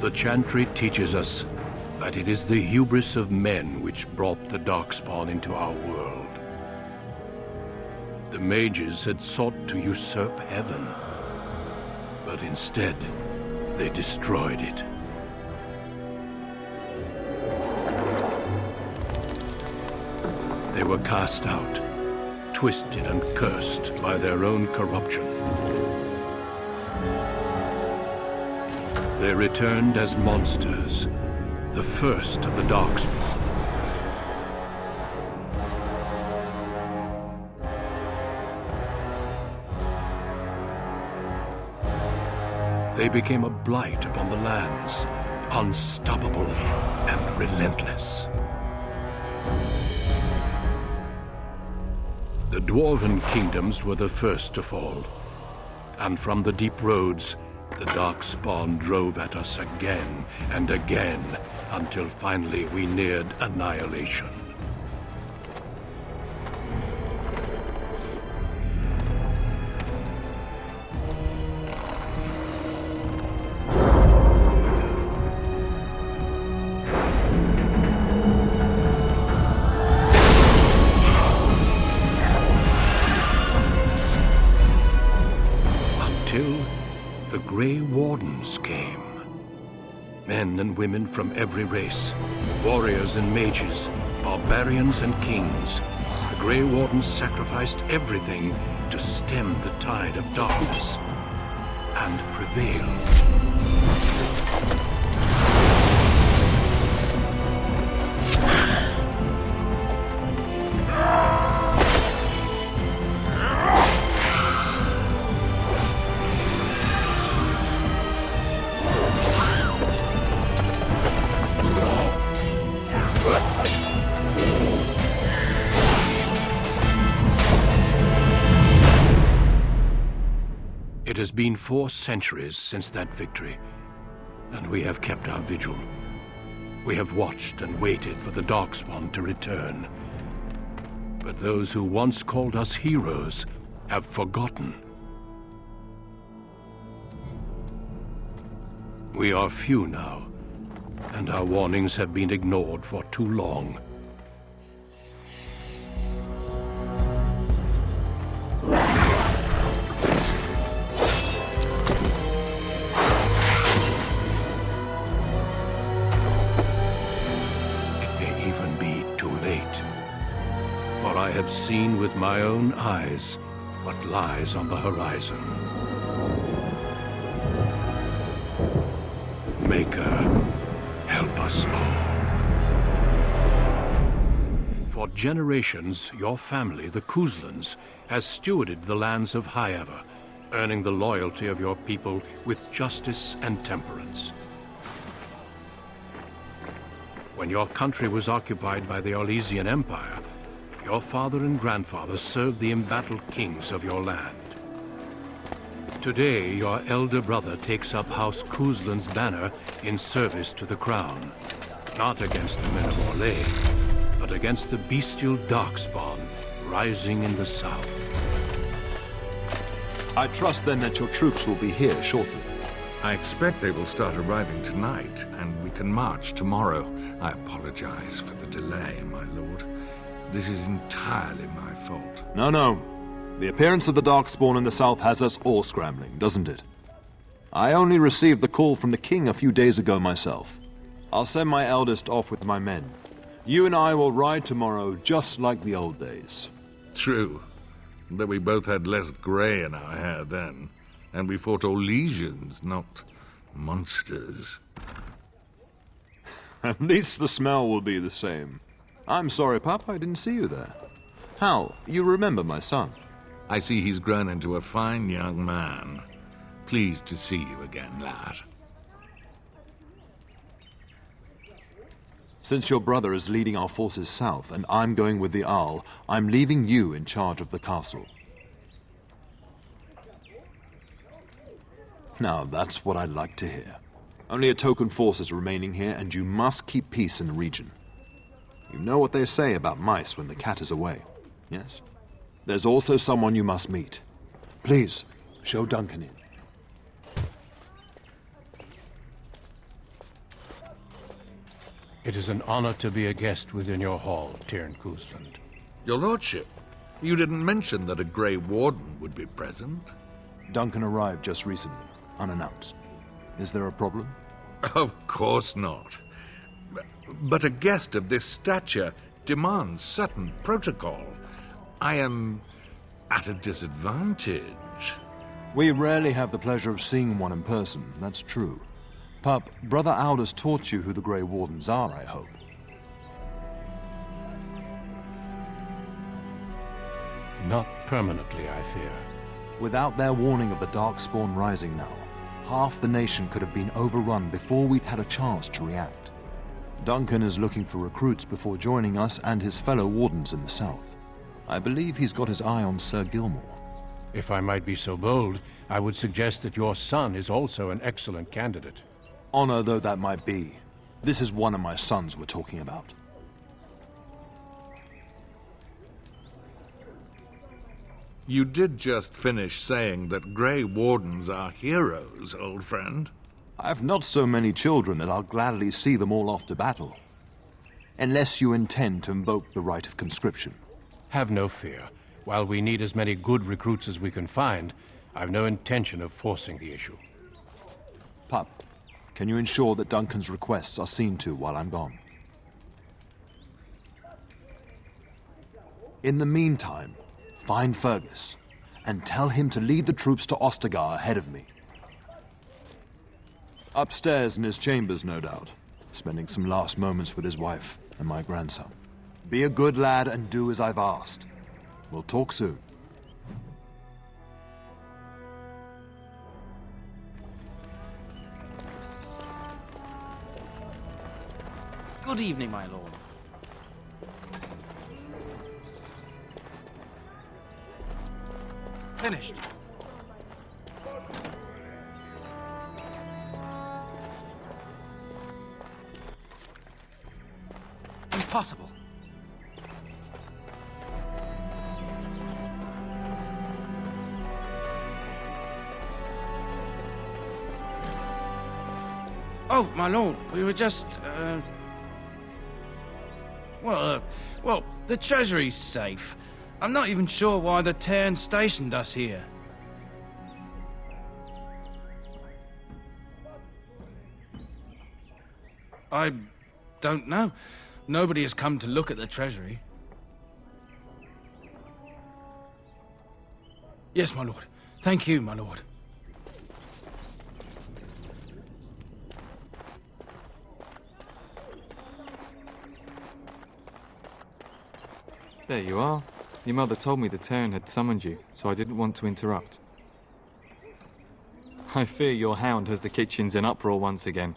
The chantry teaches us that it is the hubris of men which brought the Darkspawn into our world. The mages had sought to usurp heaven, but instead, they destroyed it. They were cast out, twisted and cursed by their own corruption. They returned as monsters, the first of the Darkspawn. They became a blight upon the lands, unstoppable and relentless. The dwarven kingdoms were the first to fall, and from the deep roads, the Darkspawn drove at us again and again, until finally we neared annihilation. The Grey Wardens came. Men and women from every race, warriors and mages, barbarians and kings. The Grey Wardens sacrificed everything to stem the tide of darkness and prevail. It has been 4 centuries since that victory, and we have kept our vigil. We have watched and waited for the Darkspawn to return. But those who once called us heroes have forgotten. We are few now, and our warnings have been ignored for too long. I have seen with my own eyes what lies on the horizon. Maker, help us all. For generations, your family, the Kuzlans, has stewarded the lands of Highever, earning the loyalty of your people with justice and temperance. When your country was occupied by the Orlesian Empire, your father and grandfather served the embattled kings of your land. Today, your elder brother takes up House Kuzlan's banner in service to the crown, not against the men of Orlais, but against the bestial Darkspawn rising in the south. I trust then that your troops will be here shortly. I expect they will start arriving tonight, and we can march tomorrow. I apologize for the delay, my lord. This is entirely my fault. No. The appearance of the Darkspawn in the south has us all scrambling, doesn't it? I only received the call from the king a few days ago myself. I'll send my eldest off with my men. You and I will ride tomorrow just like the old days. True. But we both had less grey in our hair then. And we fought Orlesians, not monsters. At least the smell will be the same. I'm sorry, Pop, I didn't see you there. Hal, you remember my son? I see he's grown into a fine young man. Pleased to see you again, lad. Since your brother is leading our forces south and I'm going with the Arl, I'm leaving you in charge of the castle. Now, that's what I'd like to hear. Only a token force is remaining here, and you must keep peace in the region. You know what they say about mice when the cat is away, yes? There's also someone you must meet. Please, show Duncan in. It is an honor to be a guest within your hall, Tyrn Cousland. Your lordship, you didn't mention that a Grey Warden would be present. Duncan arrived just recently, unannounced. Is there a problem? Of course not. But a guest of this stature demands certain protocol. I am at a disadvantage. We rarely have the pleasure of seeing one in person, that's true. Pup, Brother Aldous taught you who the Grey Wardens are, I hope. Not permanently, I fear. Without their warning of the Darkspawn rising now, half the nation could have been overrun before we'd had a chance to react. Duncan is looking for recruits before joining us and his fellow Wardens in the south. I believe he's got his eye on Sir Gilmore. If I might be so bold, I would suggest that your son is also an excellent candidate. Honor though that might be, this is one of my sons we're talking about. You did just finish saying that Grey Wardens are heroes, old friend. I've not so many children that I'll gladly see them all off to battle. Unless you intend to invoke the right of conscription. Have no fear. While we need as many good recruits as we can find, I've no intention of forcing the issue. Pup, can you ensure that Duncan's requests are seen to while I'm gone? In the meantime, find Fergus, and tell him to lead the troops to Ostagar ahead of me. Upstairs in his chambers, no doubt, spending some last moments with his wife and my grandson. Be a good lad and do as I've asked. We'll talk soon. Good evening, my lord. Finished. Impossible. Oh, my lord, we were just, well, the treasury's safe. I'm not even sure why the Tyrn stationed us here. I don't know. Nobody has come to look at the treasury. Yes, my lord. Thank you, my lord. There you are. Your mother told me the Tyrn had summoned you, so I didn't want to interrupt. I fear your hound has the kitchens in uproar once again,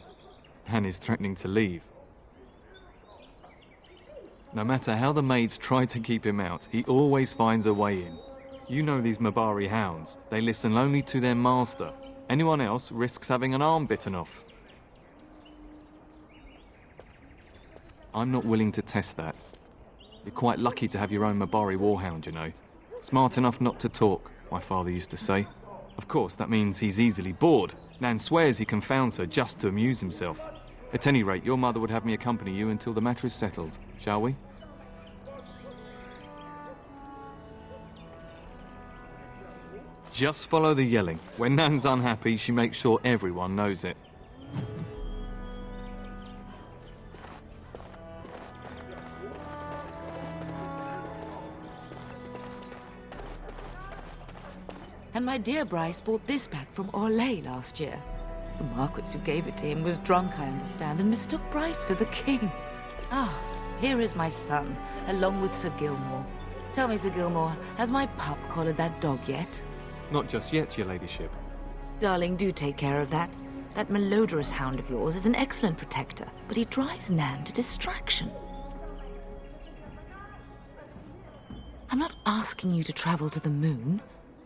and is threatening to leave. No matter how the maids try to keep him out, he always finds a way in. You know these Mabari hounds. They listen only to their master. Anyone else risks having an arm bitten off. I'm not willing to test that. You're quite lucky to have your own Mabari warhound, you know. Smart enough not to talk, my father used to say. Of course, that means he's easily bored. Nan swears he confounds her just to amuse himself. At any rate, your mother would have me accompany you until the matter is settled, shall we? Just follow the yelling. When Nan's unhappy, she makes sure everyone knows it. And my dear Bryce bought this back from Orlais last year. The Marquis who gave it to him was drunk, I understand, and mistook Bryce for the king. Ah, here is my son, along with Sir Gilmore. Tell me, Sir Gilmore, has my pup collared that dog yet? Not just yet, your ladyship. Darling, do take care of that. That malodorous hound of yours is an excellent protector, but he drives Nan to distraction. I'm not asking you to travel to the moon.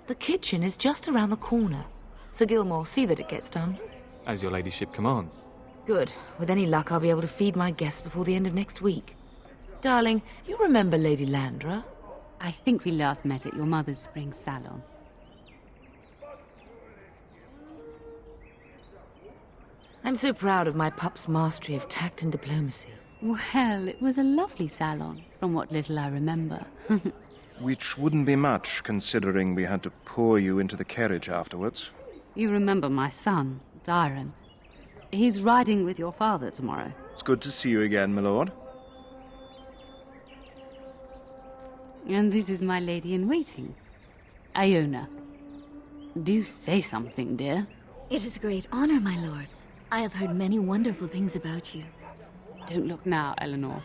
The kitchen is just around the corner. Sir Gilmore, see that it gets done. As your ladyship commands. Good. With any luck, I'll be able to feed my guests before the end of next week. Darling, you remember Lady Landra? I think we last met at your mother's spring salon. I'm so proud of my pup's mastery of tact and diplomacy. Well, it was a lovely salon, from what little I remember. Which wouldn't be much, considering we had to pour you into the carriage afterwards. You remember my son, Darren. He's riding with your father tomorrow. It's good to see you again, my lord. And this is my lady-in-waiting, Iona. Do say something, dear. It is a great honor, my lord. I have heard many wonderful things about you. Don't look now, Eleanor.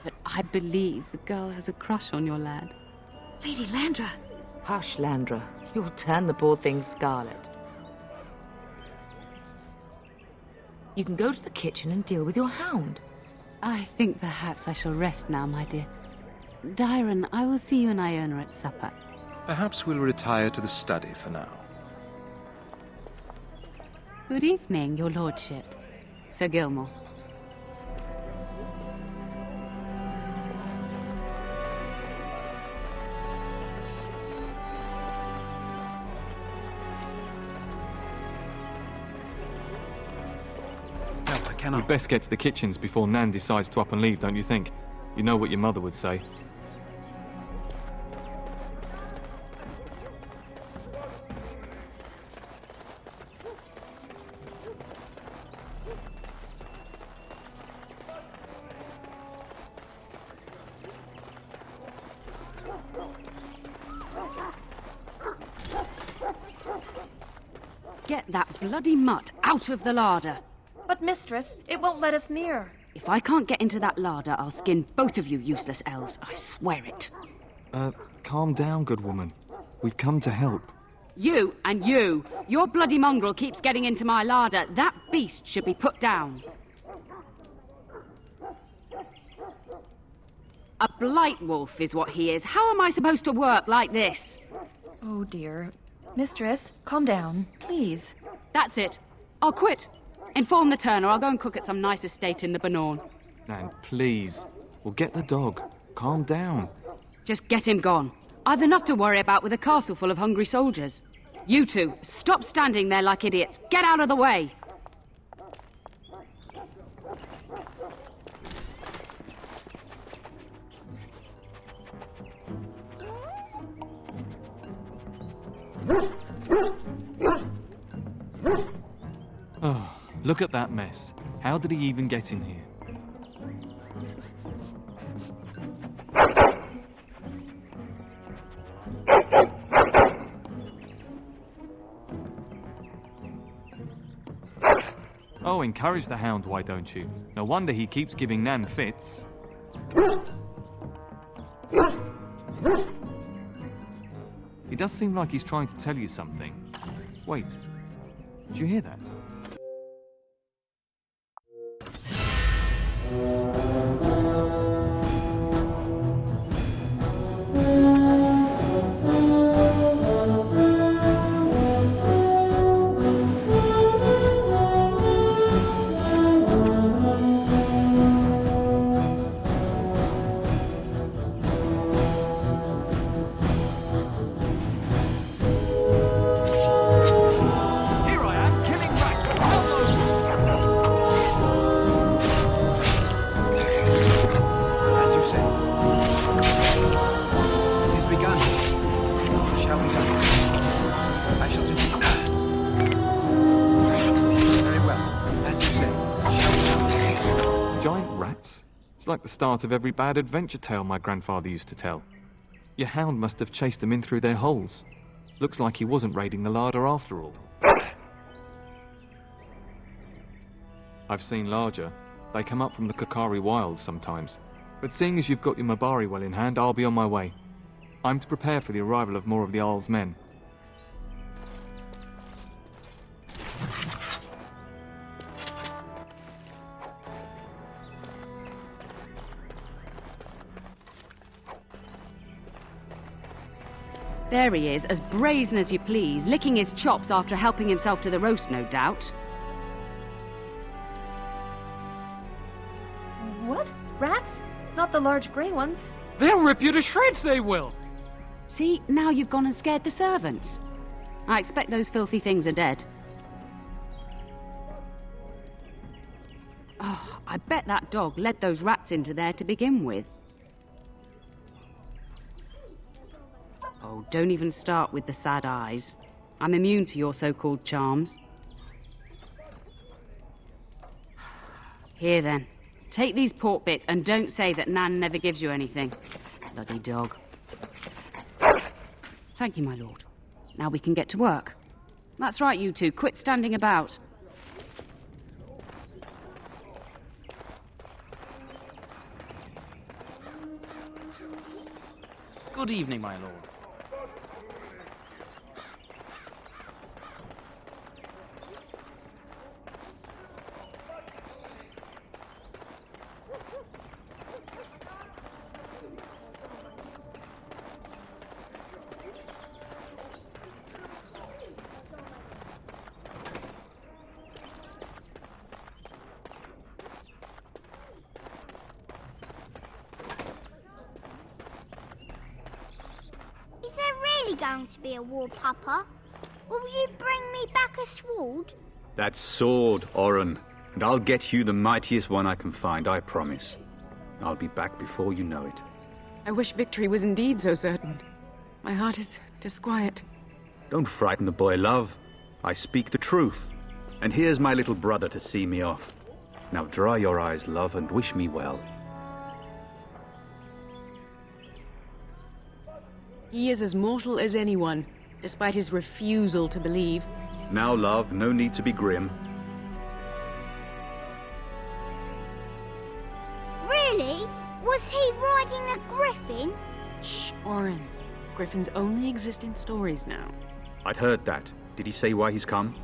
But I believe the girl has a crush on your lad. Lady Landra! Hush, Landra. You'll turn the poor thing scarlet. You can go to the kitchen and deal with your hound. I think perhaps I shall rest now, my dear. Darren, I will see you and Iona at supper. Perhaps we'll retire to the study for now. Good evening, your lordship. Sir Gilmore. We'd best get to the kitchens before Nan decides to up and leave, don't you think? You know what your mother would say. Get that bloody mutt out of the larder! But, mistress, it won't let us near. If I can't get into that larder, I'll skin both of you useless elves, I swear it. Calm down, good woman. We've come to help. You and you! Your bloody mongrel keeps getting into my larder. That beast should be put down. A blight wolf is what he is. How am I supposed to work like this? Oh, dear. Mistress, calm down, please. That's it. I'll quit. Inform the turner. I'll go and cook at some nice estate in the Banorn. Nan, please. We'll get the dog. Calm down. Just get him gone. I've enough to worry about with a castle full of hungry soldiers. You two, stop standing there like idiots. Get out of the way! Oh, look at that mess. How did he even get in here? Oh, encourage the hound, why don't you? No wonder he keeps giving Nan fits. He does seem like he's trying to tell you something. Wait, did you hear that? Like the start of every bad adventure tale my grandfather used to tell. Your hound must have chased them in through their holes. Looks like he wasn't raiding the larder after all. I've seen larger. They come up from the Kakari wilds sometimes. But seeing as you've got your Mabari well in hand, I'll be on my way. I'm to prepare for the arrival of more of the Jarl's men. There he is, as brazen as you please, licking his chops after helping himself to the roast, no doubt. What? Rats? Not the large grey ones? They'll rip you to shreds, they will! See, now you've gone and scared the servants. I expect those filthy things are dead. Oh, I bet that dog led those rats into there to begin with. Oh, don't even start with the sad eyes. I'm immune to your so-called charms. Here then, take these pork bits and don't say that Nan never gives you anything. Bloody dog. Thank you, my lord. Now we can get to work. That's right, you two. Quit standing about. Good evening, my lord. Is there really going to be a war, Papa? Will you bring me back a sword? That sword, Oren. And I'll get you the mightiest one I can find, I promise. I'll be back before you know it. I wish victory was indeed so certain. My heart is disquiet. Don't frighten the boy, love. I speak the truth. And here's my little brother to see me off. Now dry your eyes, love, and wish me well. He is as mortal as anyone, despite his refusal to believe. Now, love, no need to be grim. Really? Was he riding a griffin? Shh, Oren. Griffins only exist in stories now. I'd heard that. Did he say why he's come?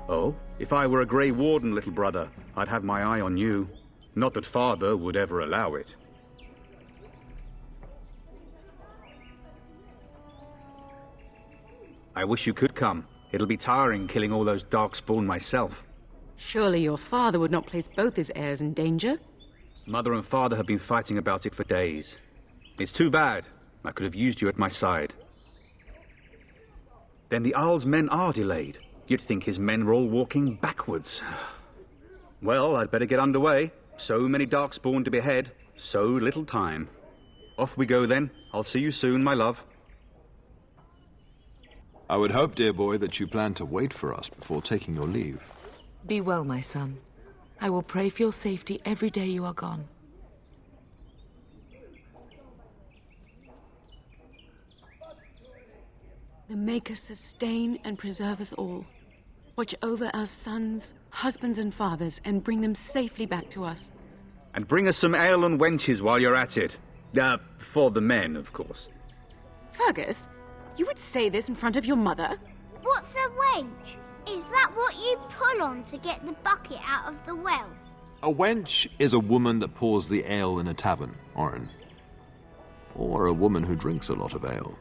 Oh, if I were a Grey Warden, little brother, I'd have my eye on you. Not that father would ever allow it. I wish you could come. It'll be tiring killing all those Darkspawn myself. Surely your father would not place both his heirs in danger? Mother and father have been fighting about it for days. It's too bad. I could have used you at my side. Then the Arl's men are delayed. You'd think his men were all walking backwards. Well, I'd better get underway. So many Darkspawn to behead, so little time. Off we go then. I'll see you soon, my love. I would hope, dear boy, that you plan to wait for us before taking your leave. Be well, my son. I will pray for your safety every day you are gone. The Maker sustain and preserve us all. Watch over our sons, husbands and fathers, and bring them safely back to us. And bring us some ale and wenches while you're at it. For the men, of course. Fergus, you would say this in front of your mother? What's a wench? Is that what you pull on to get the bucket out of the well? A wench is a woman that pours the ale in a tavern, Oren. Or a woman who drinks a lot of ale.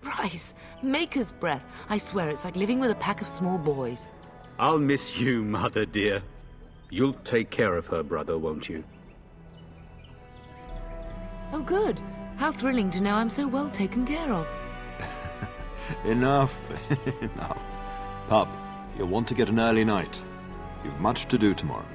Bryce, Maker's breath. I swear it's like living with a pack of small boys. I'll miss you, mother dear. You'll take care of her, brother, won't you? Oh, good. How thrilling to know I'm so well taken care of. Enough, enough. Pup, you'll want to get an early night. You've much to do tomorrow.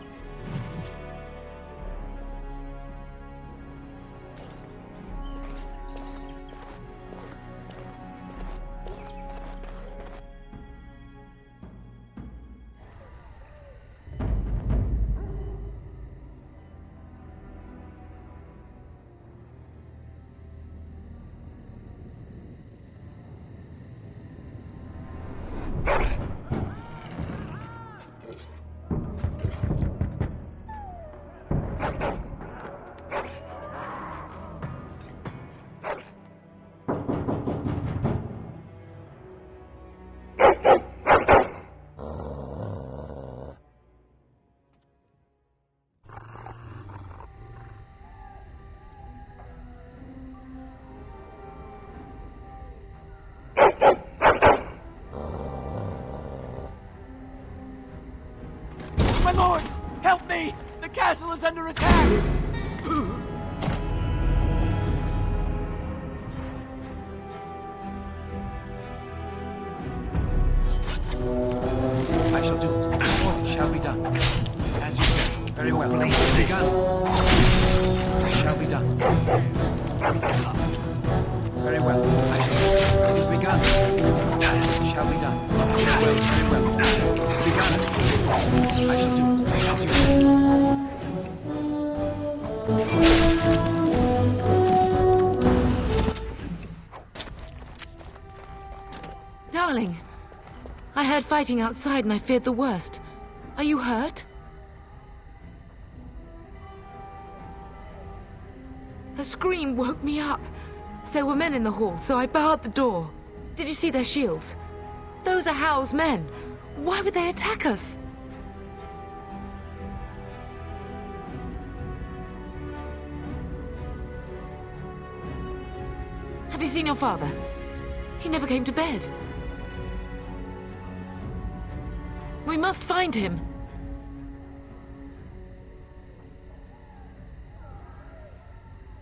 My lord! Help me! The castle is under attack! I done. As you say. Very well. It is begun. It shall be done. Very well. It is begun. It shall be done. Very well. It is begun. I shall do it. As you say. Darling, I heard fighting outside and I feared the worst. Are you hurt? The scream woke me up. There were men in the hall, so I barred the door. Did you see their shields? Those are Howl's men. Why would they attack us? Have you seen your father? He never came to bed. We must find him.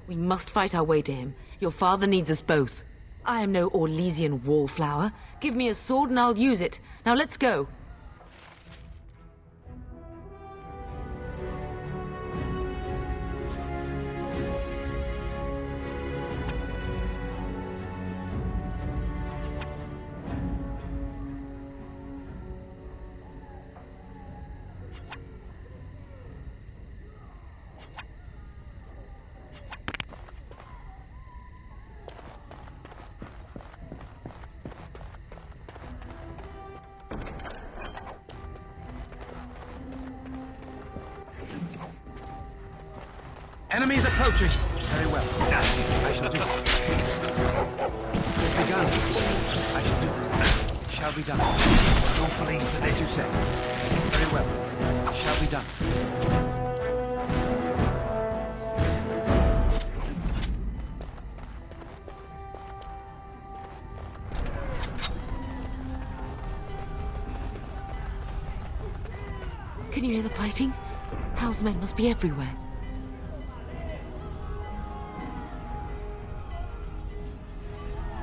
We must fight our way to him. Your father needs us both. I am no Orlesian wallflower. Give me a sword and I'll use it. Now let's go. Enemies approaching. Very well. I shall do it. It's begun. I shall do it. It shall be done. Don't believe the as you say. Very well. It shall be done. Can you hear the fighting? Howl's men must be everywhere.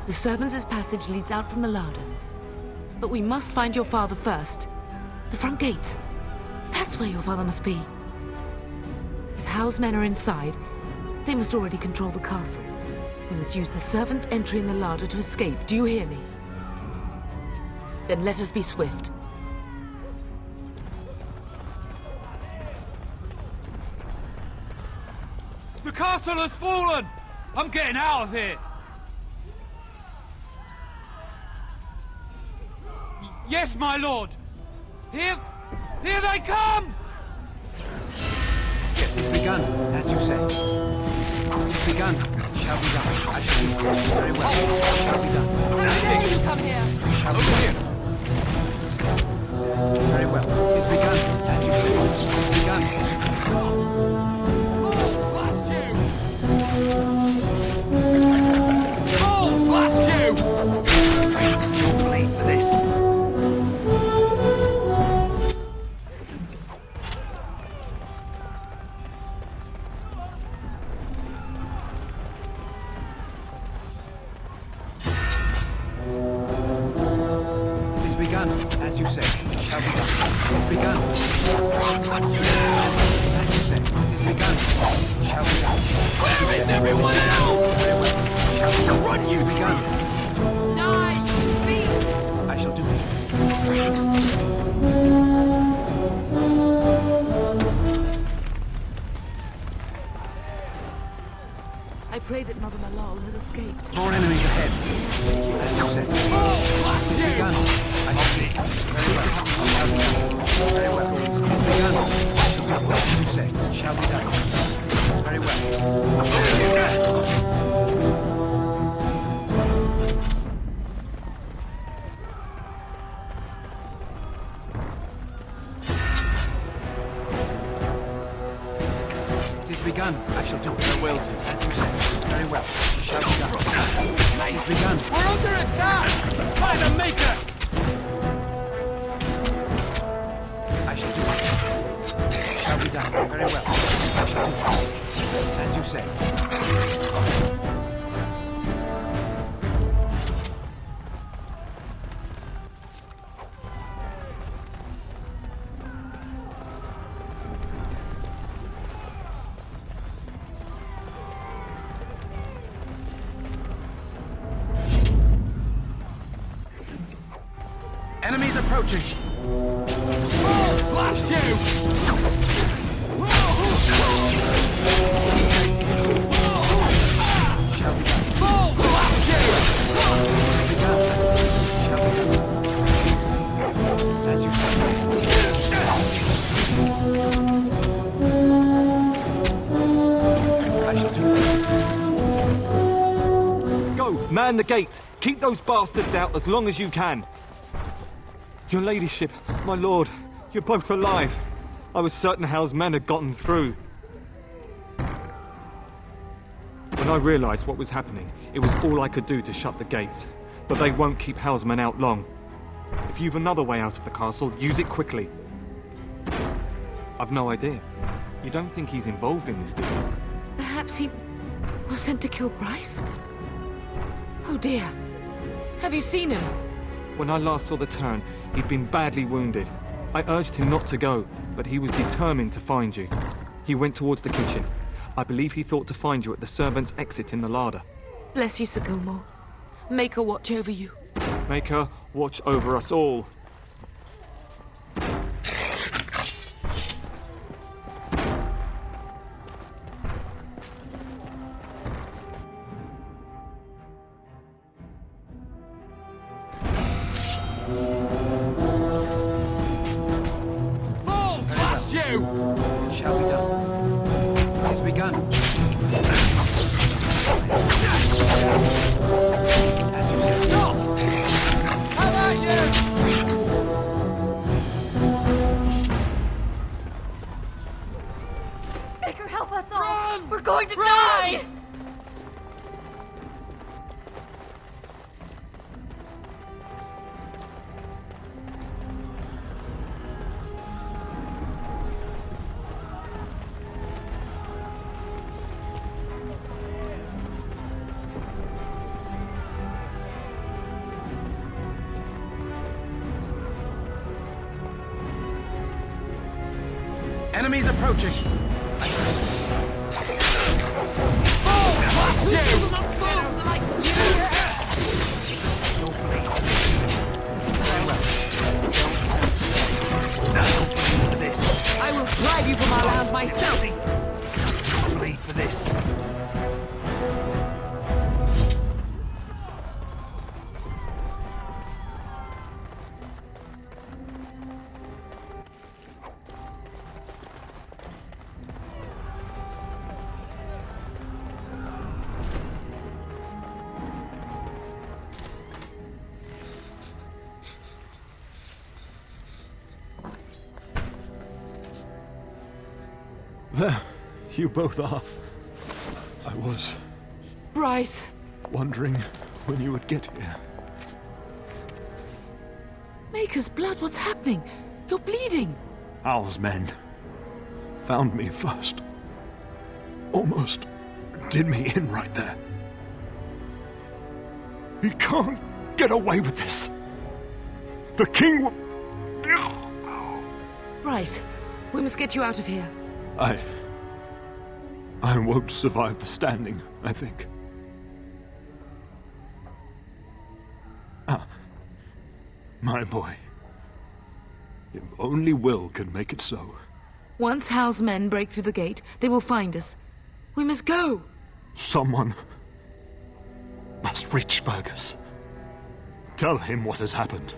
The servants' passage leads out from the larder. But we must find your father first. The front gates. That's where your father must be. If Howl's men are inside, they must already control the castle. We must use the servants' entry in the larder to escape. Do you hear me? Then let us be swift. The castle has fallen! I'm getting out of here! Yes, my lord! Here they come! Yes, it's begun, as you say. It's begun. It shall be done. I shall do it. Very well. It shall be done. How dare you come here? It shall be done. Very well. It's begun, as you say. It's begun. Blast you! Oh, blast you! You'll bleed for this. As you say, it shall be done. It's begun. As you say, it is begun. It shall be done. Where is everyone else? Very well. It shall be done. Run, you begun. Die, you beast! I shall do it. I pray that Mother Malal has escaped. More enemies ahead. As you said. It is begun. I shall do it. Very well. Very well. It is begun. I shall do what you say. It shall be done. Very well. It is begun. I shall do it. I will. As you say. Very well. It shall be done. It is begun. We're under attack! By the Maker! I shall do it. It shall be done. Very well. I shall do it. As you say. Enemies approaching! Oh, blast you! Shall we go? Oh, blast you! Shall we go? As you say. I shall do it. Go, man the gate. Keep those bastards out as long as you can. Your ladyship, my lord, you're both alive. I was certain Hal's men had gotten through. When I realised what was happening, it was all I could do to shut the gates. But they won't keep Hal's men out long. If you've another way out of the castle, use it quickly. I've no idea. You don't think he's involved in this, do you? Perhaps he was sent to kill Bryce? Oh dear. Have you seen him? When I last saw the Turn, he'd been badly wounded. I urged him not to go, but he was determined to find you. He went towards the kitchen. I believe he thought to find you at the servants' exit in the larder. Bless you, Sir Gilmore. Make her watch over you. Make her watch over us all. It shall be done. It is begun. As you said. Stop! How about you? Make her help us all! We're going to die! Enemies approaching! Oh, blast you! I will drive you from our land myself! Bleed for this. There, you both are. I was Bryce! wondering when you would get here. Maker's blood, what's happening? You're bleeding! Hal's men found me first. Almost did me in right there. He can't get away with this. The king will... Bryce, we must get you out of here. I won't survive the standing, I think. My boy. If only Will could make it so. Once Hal's men break through the gate, they will find us. We must go! Someone must reach Fergus. Tell him what has happened.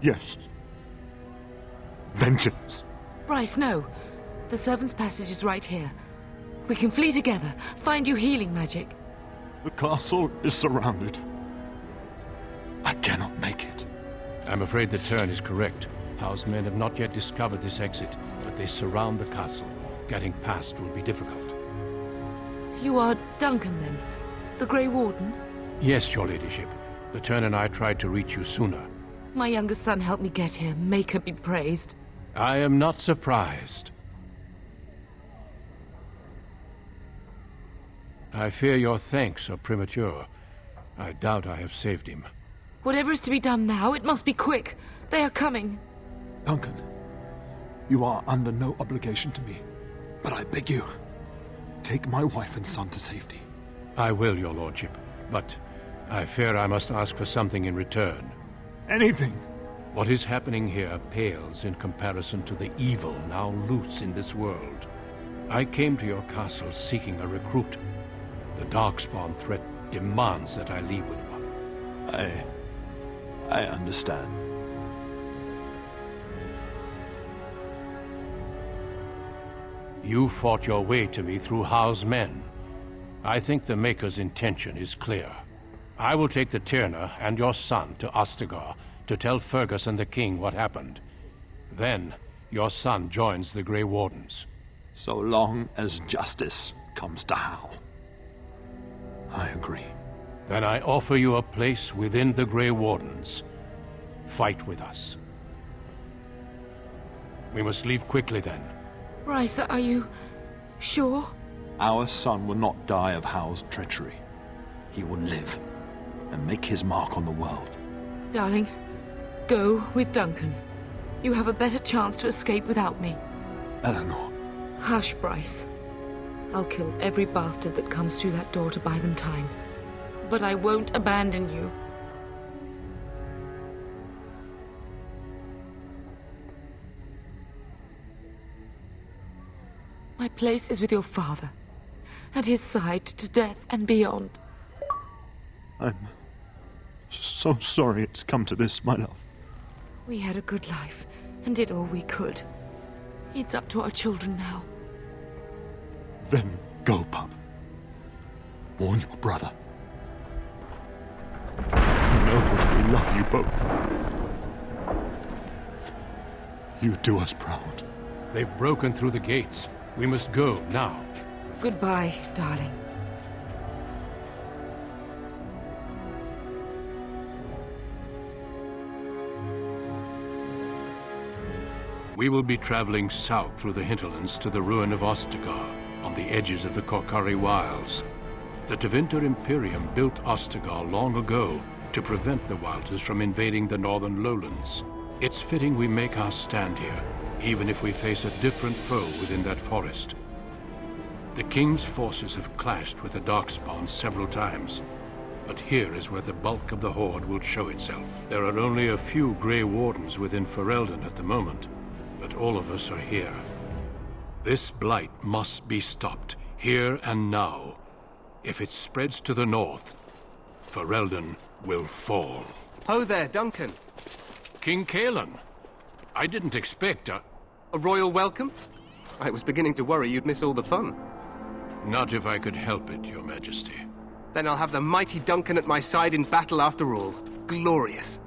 Yes. Vengeance. Bryce, no. The servants' passage is right here. We can flee together, find you healing magic. The castle is surrounded. I cannot make it. I'm afraid the Turn is correct. Hal's men have not yet discovered this exit, but they surround the castle. Getting past will be difficult. You are Duncan, then? The Grey Warden? Yes, your ladyship. The Turn and I tried to reach you sooner. My youngest son helped me get here. Make her be praised. I am not surprised. I fear your thanks are premature. I doubt I have saved him. Whatever is to be done now, it must be quick. They are coming. Duncan, you are under no obligation to me, but I beg you, take my wife and son to safety. I will, your lordship, but I fear I must ask for something in return. Anything. What is happening here pales in comparison to the evil now loose in this world. I came to your castle seeking a recruit. The Darkspawn threat demands that I leave with one. I understand. You fought your way to me through Howe's men. I think the Maker's intention is clear. I will take the Tyrna and your son to Ostagar to tell Fergus and the king what happened. Then, your son joins the Grey Wardens. So long as justice comes to Howe. I agree. Then I offer you a place within the Grey Wardens. Fight with us. We must leave quickly then. Bryce, are you sure? Our son will not die of Howe's treachery. He will live and make his mark on the world. Darling, go with Duncan. You have a better chance to escape without me. Eleanor. Hush, Bryce. I'll kill every bastard that comes through that door to buy them time. But I won't abandon you. My place is with your father. At his side to death and beyond. I'm so sorry it's come to this, my love. We had a good life and did all we could. It's up to our children now. Then go, pup. Warn your brother. Know that we love you both. You do us proud. They've broken through the gates. We must go now. Goodbye, darling. We will be traveling south through the hinterlands to the ruin of Ostagar, on the edges of the Korkari Wilds. The Tevinter Imperium built Ostagar long ago to prevent the Wilders from invading the northern lowlands. It's fitting we make our stand here, even if we face a different foe within that forest. The King's forces have clashed with the Darkspawn several times, but here is where the bulk of the Horde will show itself. There are only a few Grey Wardens within Ferelden at the moment, but all of us are here. This blight must be stopped, here and now. If it spreads to the north, Ferelden will fall. Ho there, Duncan. King Kaelan. I didn't expect a royal welcome? I was beginning to worry you'd miss all the fun. Not if I could help it, Your Majesty. Then I'll have the mighty Duncan at my side in battle after all. Glorious.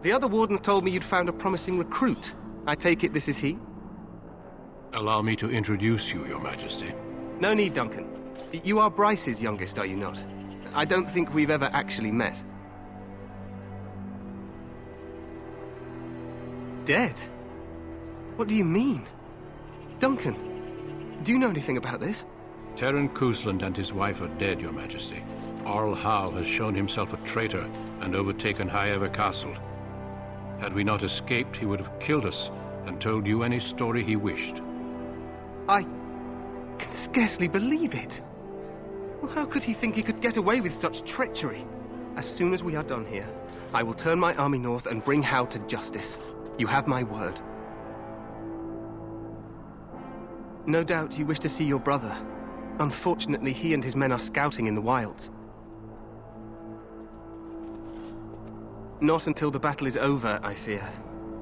The other wardens told me you'd found a promising recruit. I take it this is he? Allow me to introduce you, Your Majesty. No need, Duncan. You are Bryce's youngest, are you not? I don't think we've ever actually met. Dead? What do you mean? Duncan, do you know anything about this? Terran Cousland and his wife are dead, Your Majesty. Arl Howe has shown himself a traitor and overtaken Highever Castle. Had we not escaped, he would have killed us and told you any story he wished. I can scarcely believe it. Well, how could he think he could get away with such treachery? As soon as we are done here, I will turn my army north and bring Howe to justice. You have my word. No doubt you wish to see your brother. Unfortunately, he and his men are scouting in the wilds. Not until the battle is over, I fear.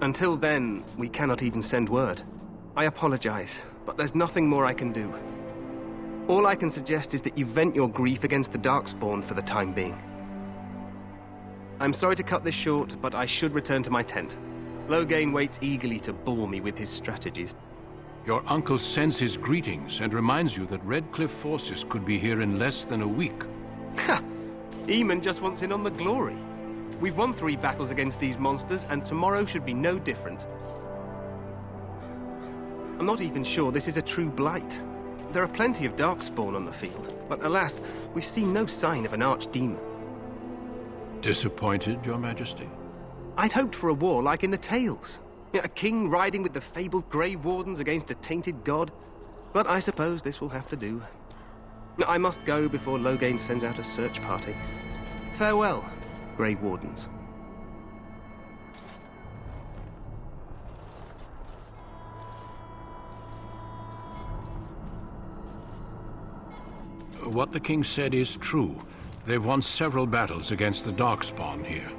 Until then, we cannot even send word. I apologize, but there's nothing more I can do. All I can suggest is that you vent your grief against the Darkspawn for the time being. I'm sorry to cut this short, but I should return to my tent. Loghain waits eagerly to bore me with his strategies. Your uncle sends his greetings and reminds you that Redcliffe forces could be here in less than a week. Ha! Eamon just wants in on the glory. We've won 3 battles against these monsters, and tomorrow should be no different. I'm not even sure this is a true blight. There are plenty of Darkspawn on the field, but alas, we've seen no sign of an Archdemon. Disappointed, Your Majesty? I'd hoped for a war like in the tales. A king riding with the fabled Grey Wardens against a tainted god. But I suppose this will have to do. I must go before Loghain sends out a search party. Farewell, Grey Wardens. What the king said is true. They've won several battles against the Darkspawn here.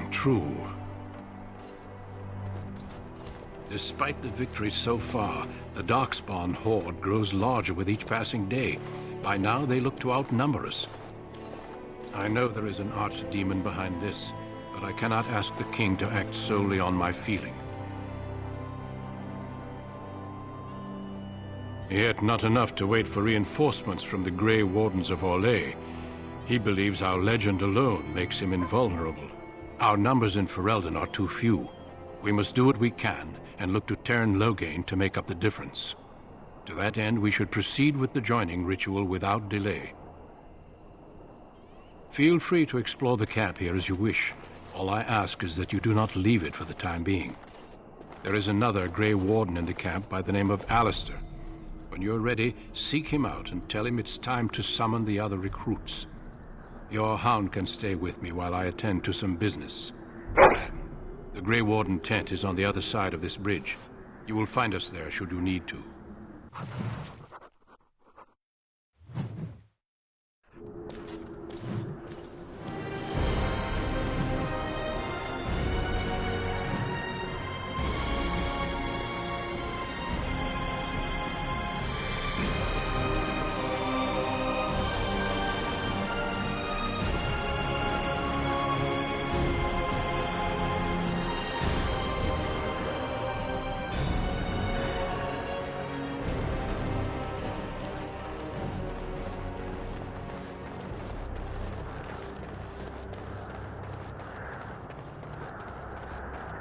True. Despite the victories so far, the Darkspawn horde grows larger with each passing day. By now, they look to outnumber us. I know there is an Archdemon behind this, but I cannot ask the king to act solely on my feeling. Yet not enough to wait for reinforcements from the Grey Wardens of Orlais. He believes our legend alone makes him invulnerable. Our numbers in Ferelden are too few. We must do what we can and look to Teyrn Loghain to make up the difference. To that end, we should proceed with the joining ritual without delay. Feel free to explore the camp here as you wish. All I ask is that you do not leave it for the time being. There is another Grey Warden in the camp by the name of Alistair. When you're ready, seek him out and tell him it's time to summon the other recruits. Your hound can stay with me while I attend to some business. The Grey Warden tent is on the other side of this bridge. You will find us there should you need to.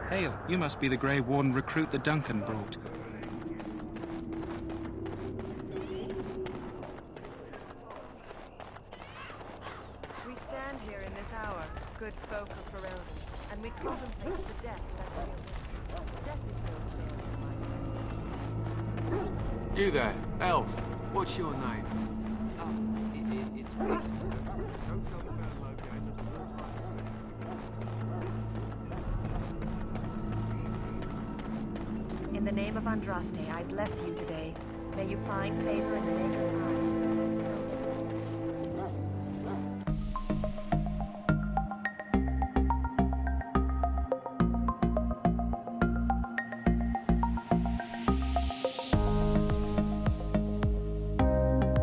Hail, you must be the Grey Warden recruit that Duncan brought. We stand here in this hour, good folk of Ferelden, and we contemplate the death that will. Death is no sin. You there, elf. What's your name? In the name of Andraste, I bless you today. May you find favor in the Maker's